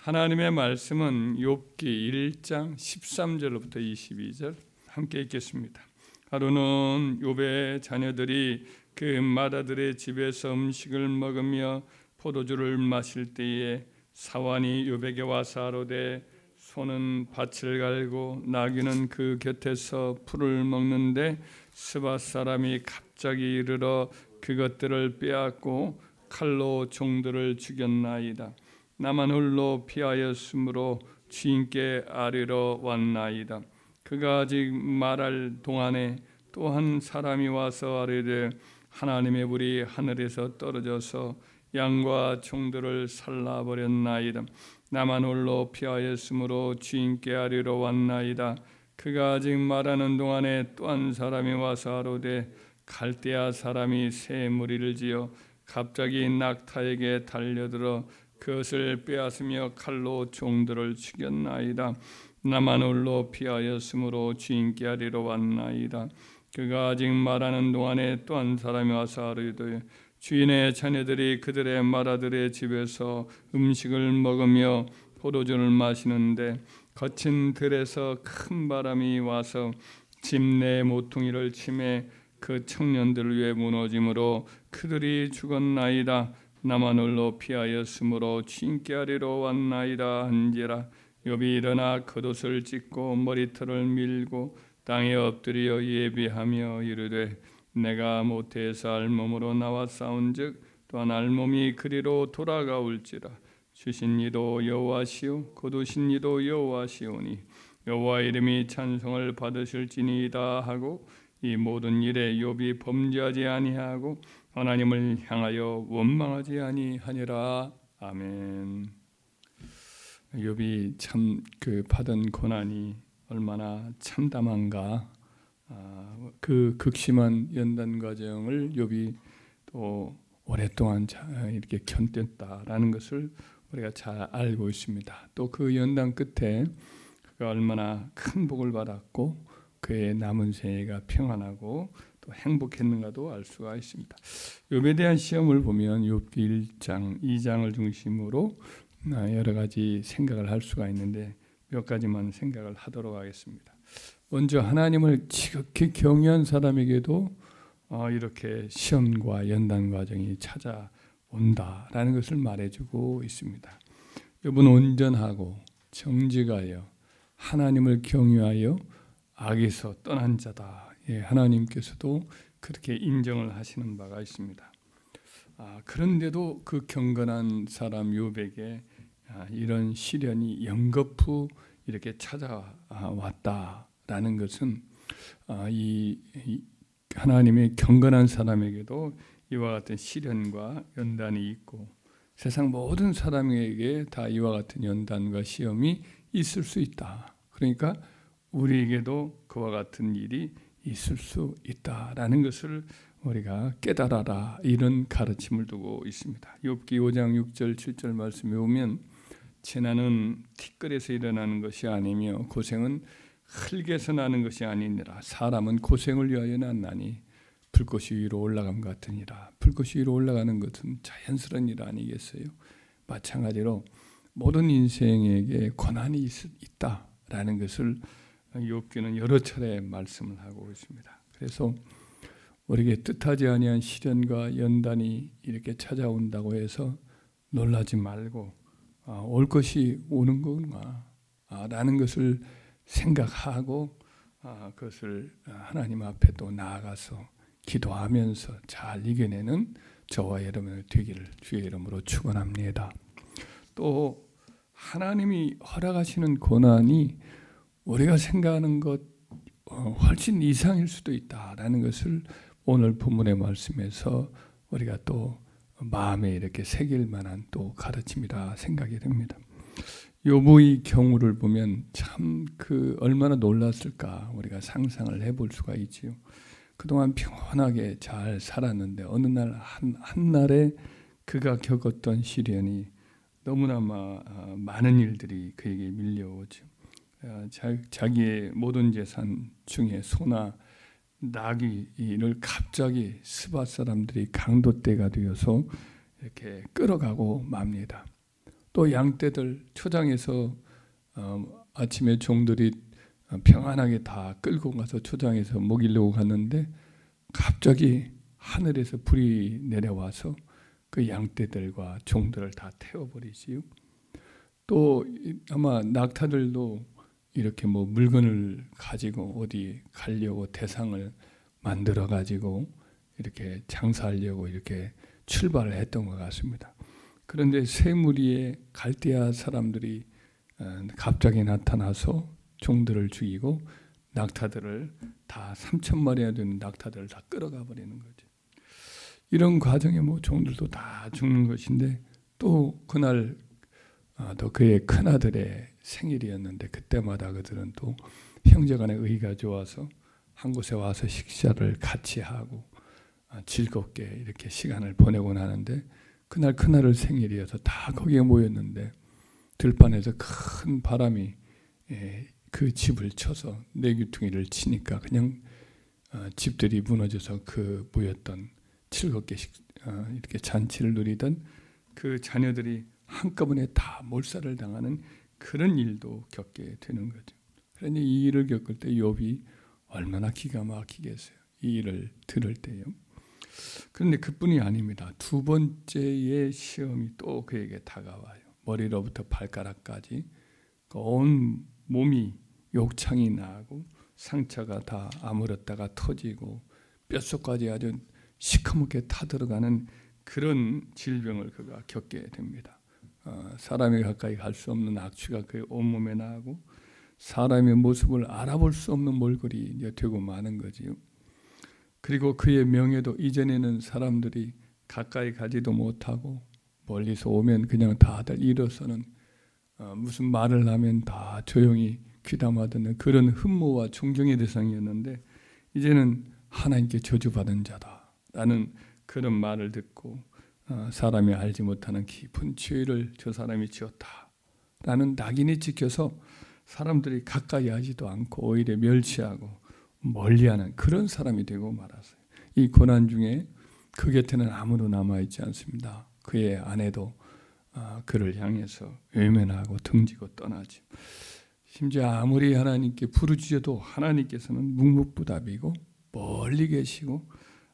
하나님의 말씀은 욥기 1장 13절부터 22절 함께 읽겠습니다. 하루는 욥의 자녀들이 그 마다들의 집에서 음식을 먹으며 포도주를 마실 때에 사환이 욥에게 와서 아뢰되 소는 밭을 갈고 나귀는 그 곁에서 풀을 먹는데 스밧 사람이 갑자기 이르러 그것들을 빼앗고 칼로 종들을 죽였나이다. 나만 홀로 피하였으므로 주인께 아뢰러 왔나이다. 그가 아직 말할 동안에 또 한 사람이 와서 아뢰되 하나님의 불이 하늘에서 떨어져서 양과 종들을 살라버렸나이다. 나만 홀로 피하였으므로 주인께 아뢰러 왔나이다. 그가 아직 말하는 동안에 또 한 사람이 와서 아뢰되 갈대아 사람이 새 무리를 지어 갑자기 낙타에게 달려들어 그것을 빼앗으며 칼로 종들을 죽였나이다. 나만 홀로 피하였으므로 주인께 아뢰러 왔나이다. 그가 아직 말하는 동안에 또 한 사람이 와서 아뢰되 주인의 자녀들이 그들의 마다들의 집에서 음식을 먹으며 포도주를 마시는데 거친 들에서 큰 바람이 와서 집 내 모퉁이를 치매 그 청년들 위에 무너짐으로 그들이 죽었나이다. 나만 홀로 피하였으므로 주인께 아뢰러 왔나이다 한지라. 욥이 일어나 겉옷을 찢고 머리털을 밀고 땅에 엎드려 예비하며 이르되 내가 모태에서 알몸으로 나와 싸운즉 또한 알몸이 그리로 돌아가올지라. 주신 이도 여호와시요 거두신 이도 여호와시오니 여호와 이름이 찬송을 받으실지니이다 하고 이 모든 일에 욥이 범죄하지 아니하고 하나님을 향하여 원망하지 아니하니라. 아멘. 욥이 참 그 받은 고난이 얼마나 참담한가. 그 극심한 연단 과정을 욥이 또 오랫동안 이렇게 견뎠다라는 것을 우리가 잘 알고 있습니다. 또 그 연단 끝에 그가 얼마나 큰 복을 받았고 그의 남은 생애가 평안하고 또 행복했는가도 알 수가 있습니다. 욥에 대한 시험을 보면 욥기 1장, 2장을 중심으로 여러 가지 생각을 할 수가 있는데 몇 가지만 생각을 하도록 하겠습니다. 먼저 하나님을 지극히 경외한 사람에게도 이렇게 시험과 연단 과정이 찾아온다라는 것을 말해주고 있습니다. 욥은 온전하고 정직하여 하나님을 경외하여 악에서 떠난 자다. 하나님께서도 그렇게 인정을 하시는 바가 있습니다. 그런데도 그 경건한 사람 욥에게 이런 시련이 연거푸 이렇게 찾아왔다라는 것은 이 하나님의 경건한 사람에게도 이와 같은 시련과 연단이 있고 세상 모든 사람에게 다 이와 같은 연단과 시험이 있을 수 있다. 그러니까 우리에게도 그와 같은 일이 있을 수 있다라는 것을 우리가 깨달아라, 이런 가르침을 두고 있습니다. 욥기 5장 6절 7절 말씀에 보면 재난은 티끌에서 일어나는 것이 아니며 고생은 흙에서 나는 것이 아니니라. 사람은 고생을 위하여 났나니 불꽃이 위로 올라감 같으니라. 불꽃이 위로 올라가는 것은 자연스러운 일 아니겠어요? 마찬가지로 모든 인생에게 고난이 있다라는 것을 욥기는 여러 차례 말씀을 하고 있습니다. 그래서 우리에게 뜻하지 아니한 시련과 연단이 이렇게 찾아온다고 해서 놀라지 말고 올 것이 오는 거구나 라는 것을 생각하고 그것을 하나님 앞에 또 나아가서 기도하면서 잘 이겨내는 저와 여러분의 되기를 주의 이름으로 축원합니다. 또 하나님이 허락하시는 고난이 우리가 생각하는 것 훨씬 이상일 수도 있다라는 것을 오늘 본문의 말씀에서 우리가 또 마음에 이렇게 새길 만한 또 가르침이라 생각이 됩니다. 욥의 경우를 보면 참 얼마나 놀랐을까 우리가 상상을 해볼 수가 있지요. 그동안 평온하게 잘 살았는데 어느 날 한날에 그가 겪었던 시련이 너무나 많은 일들이 그에게 밀려오죠. 자기의 모든 재산 중에 소나 나귀를 갑자기 스밧 사람들이 강도떼가 되어서 이렇게 끌어가고 맙니다. 또 양떼들 초장에서 아침에 종들이 평안하게 다 끌고 가서 초장에서 먹이려고 갔는데 갑자기 하늘에서 불이 내려와서 그 양떼들과 종들을 다 태워버리지요. 또 아마 낙타들도 이렇게 뭐 물건을 가지고 어디 가려고 대상을 만들어 가지고 이렇게 장사하려고 이렇게 출발을 했던 것 같습니다. 그런데 세 무리의 갈대아 사람들이 갑자기 나타나서 종들을 죽이고 낙타들을 다 3,000마리나 되는 낙타들을 다 끌어가 버리는 거죠. 이런 과정에 뭐 종들도 다 죽는 것인데 또 그날 또 그의 큰아들의 생일이었는데 그때마다 그들은 또 형제간의 의가 좋아서 한 곳에 와서 식사를 같이 하고 즐겁게 이렇게 시간을 보내고 나는데 그날 큰아들 생일이어서 다 거기에 모였는데 들판에서 큰 바람이 그 집을 쳐서 내귀퉁이를 치니까 그냥 집들이 무너져서 그 모였던 즐겁게 이렇게 잔치를 누리던 그 자녀들이 한꺼번에 다 몰살을 당하는 그런 일도 겪게 되는 거죠. 그러니 이 일을 겪을 때 욥이 얼마나 기가 막히겠어요. 이 일을 들을 때요. 그런데 그뿐이 아닙니다. 두 번째의 시험이 또 그에게 다가와요. 머리로부터 발가락까지 온 몸이 욕창이 나고 상처가 다 아물었다가 터지고 뼛속까지 아주 시커멓게 타들어가는 그런 질병을 그가 겪게 됩니다. 사람이 가까이 갈 수 없는 악취가 그의 온몸에 나고 사람의 모습을 알아볼 수 없는 몰골이 이제 되고 마는 거지요. 그리고 그의 명예도 이전에는 사람들이 가까이 가지도 못하고 멀리서 오면 그냥 다들 일어서는 무슨 말을 하면 다 조용히 귀담아 듣는 그런 흠모와 존경의 대상이었는데 이제는 하나님께 저주받은 자다라는 그런 말을 듣고 사람이 알지 못하는 깊은 죄를 저 사람이 지었다라는 낙인이 찍혀서 사람들이 가까이 하지도 않고 오히려 멸시하고 멀리하는 그런 사람이 되고 말았어요. 이 고난 중에 그 곁에는 아무도 남아있지 않습니다. 그의 아내도 그를 향해서 외면하고 등지고 떠나죠. 심지어 아무리 하나님께 부르짖어도 하나님께서는 묵묵부답이고 멀리 계시고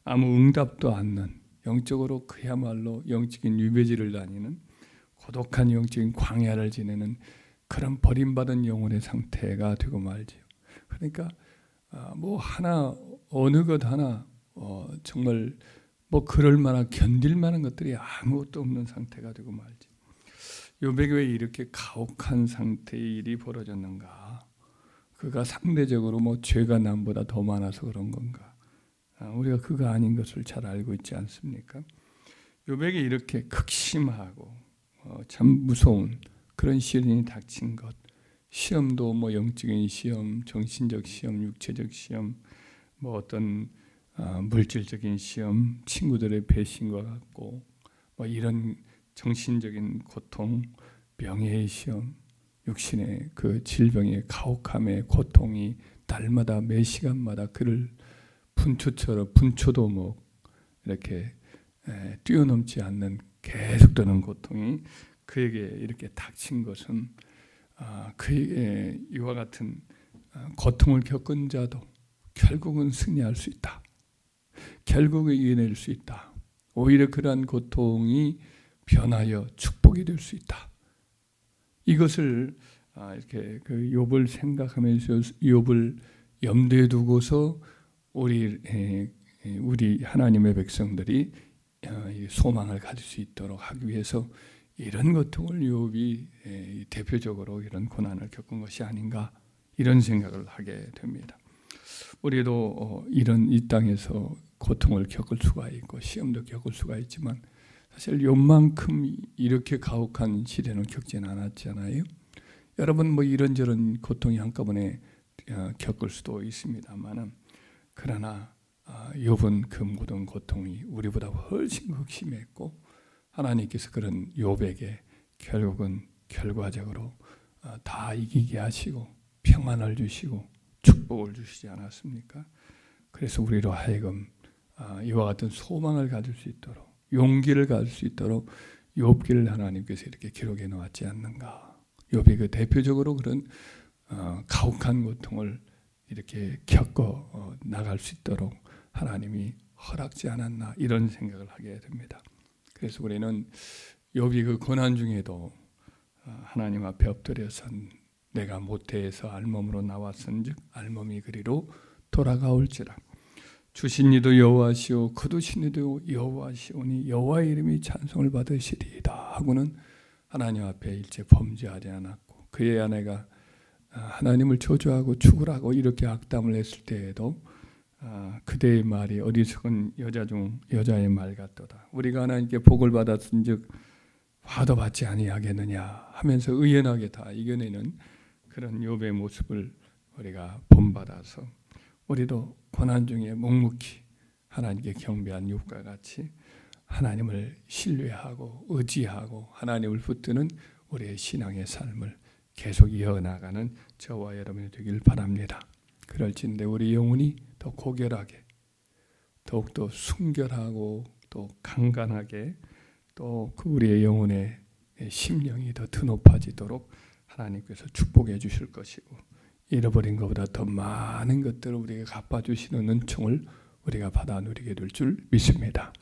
아무 응답도 않는 영적으로 그야말로 영적인 유배지를 다니는 고독한 영적인 광야를 지내는 그런 버림받은 영혼의 상태가 되고 말지요. 그러니까 뭐 하나 어느 것 하나 정말 뭐 그럴 만한 견딜 만한 것들이 아무것도 없는 상태가 되고 말지. 욥에게 왜 이렇게 가혹한 상태의 일이 벌어졌는가? 그가 상대적으로 뭐 죄가 남보다 더 많아서 그런 건가? 우리가 그가 아닌 것을 잘 알고 있지 않습니까? 욥에게 이렇게 극심하고 참 무서운 그런 시련이 닥친 것, 시험도 뭐 영적인 시험, 정신적 시험, 육체적 시험, 뭐 어떤 물질적인 시험, 친구들의 배신과 같고 뭐 이런 정신적인 고통, 명예의 시험, 육신의 그 질병의 가혹함의 고통이 날마다 매 시간마다 그를 분초도 뭐 이렇게 뛰어넘지 않는 계속되는 고통이 그에게 이렇게 닥친 것은 그에게 이와 같은 고통을 겪은 자도 결국은 승리할 수 있다. 결국은 이겨낼 수 있다. 오히려 그러한 고통이 변하여 축복이 될 수 있다. 이것을 이렇게 그 욥을 생각하면서 욥을 염두에 두고서 우리 하나님의 백성들이 소망을 가질 수 있도록 하기 위해서 이런 고통을 욥이 대표적으로 이런 고난을 겪은 것이 아닌가 이런 생각을 하게 됩니다. 우리도 이런 이 땅에서 고통을 겪을 수가 있고 시험도 겪을 수가 있지만 사실 욥만큼 이렇게 가혹한 시련을 겪지는 않았잖아요. 여러분 뭐 이런저런 고통이 한꺼번에 겪을 수도 있습니다만은 그러나 욥은 그 모든 고통이 우리보다 훨씬 극심했고 하나님께서 그런 욥에게 결국은 결과적으로 다 이기게 하시고 평안을 주시고 축복을 주시지 않았습니까? 그래서 우리로 하여금 이와 같은 소망을 가질 수 있도록 용기를 가질 수 있도록 욥기를 하나님께서 이렇게 기록해 놓았지 않는가. 욥이 그 대표적으로 그런 가혹한 고통을 이렇게 겪어 나갈 수 있도록 하나님이 허락지 않았나 이런 생각을 하게 됩니다. 그래서 우리는 욥이 그 고난 중에도 하나님 앞에 엎드려선 내가 모태에서 알몸으로 나왔은즉 알몸이 그리로 돌아가올지라. 주신 이도 여호와시오 거두신 이도 여호와시오니 여호와의 이름이 찬송을 받으시리이다 하고는 하나님 앞에 일체 범죄하지 않았고, 그의 아내가 하나님을 저주하고 죽으라고 이렇게 악담을 했을 때에도 그대의 말이 어리석은 여자 중 여자의 말 같도다. 우리가 하나님께 복을 받았은즉 화도 받지 아니하겠느냐 하면서 의연하게 다 이겨내는 그런 욥의 모습을 우리가 본받아서 우리도 고난 중에 묵묵히 하나님께 경배한 욥과 같이 하나님을 신뢰하고 의지하고 하나님을 붙드는 우리의 신앙의 삶을 계속 이어나가는 저와 여러분이 되길 바랍니다. 그럴진데 우리 영혼이 더 고결하게, 더욱더 순결하고 또 강간하게, 또 그 우리의 영혼의 심령이 더 드높아지도록 하나님께서 축복해 주실 것이고, 잃어버린 것보다 더 많은 것들을 우리에게 갚아주시는 은총을 우리가 받아 누리게 될 줄 믿습니다.